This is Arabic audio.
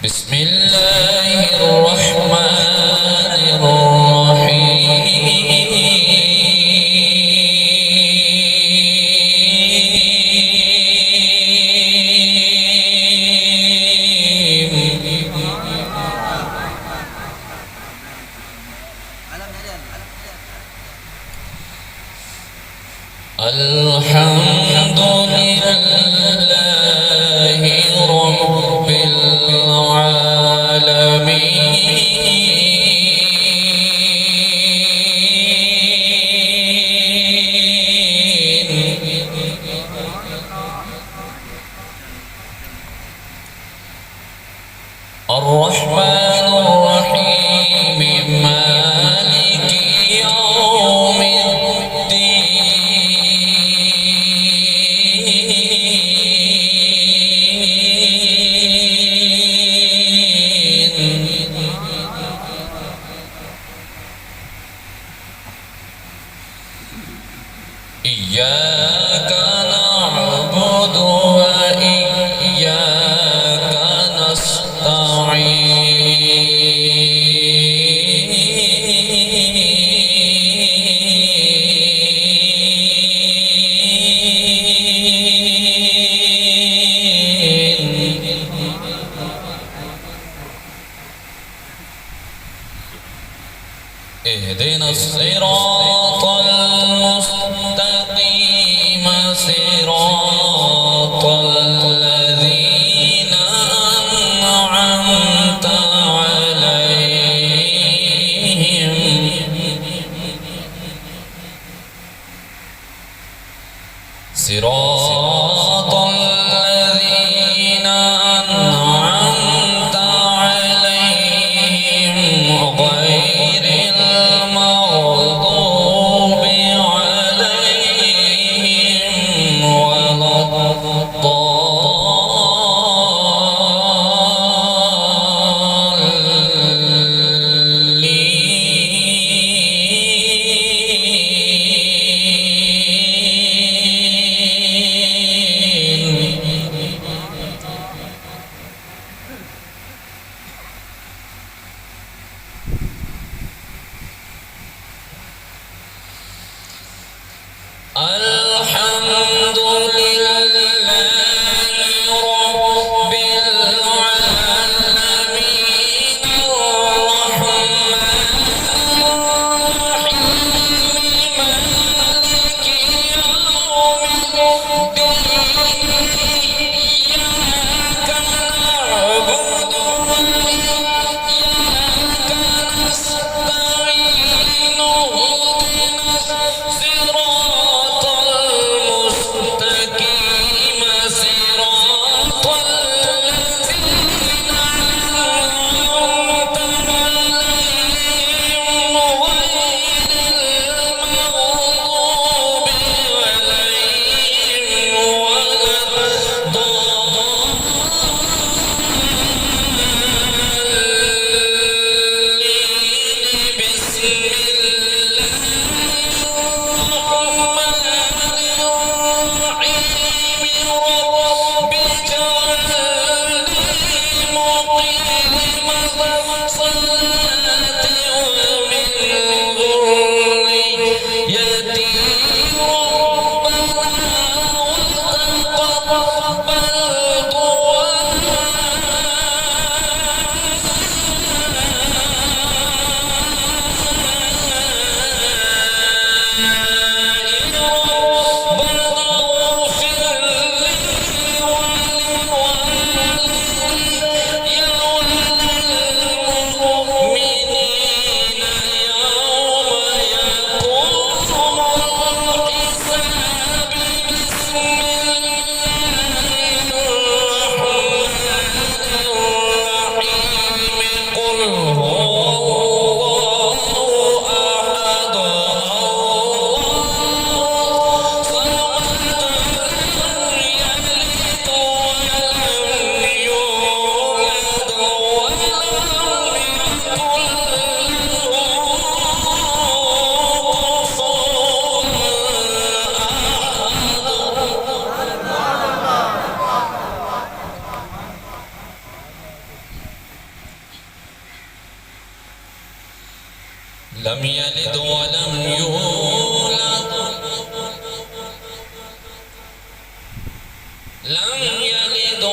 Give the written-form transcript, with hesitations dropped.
بسم الله الرحمن الرحيم. الحمد لله رب العالمين الرحمن الرحيم مالك يوم الدين إياك نعبد وإياك نستعين اهدنا الصراط المستقيم صراط الذين أنعمت عليهم صراط الذين أنعمت عليهم غير المغضوب عليهم ولا الضالين. الحمد لله رب العالمين الرحمن الرحيم مالك يوم الدين إياك نعبد وإياك نستعين اهدنا الصراط المستقيم صراط الذين أنعمت عليهم غير المغضوب عليهم ولا الضالين. بسم الله الرحمن الرحيم رب اجعلني مقيم الصلاة ومن ذريتي ربنا وتقبل دعائي لم يلد ولم يولد لم يلد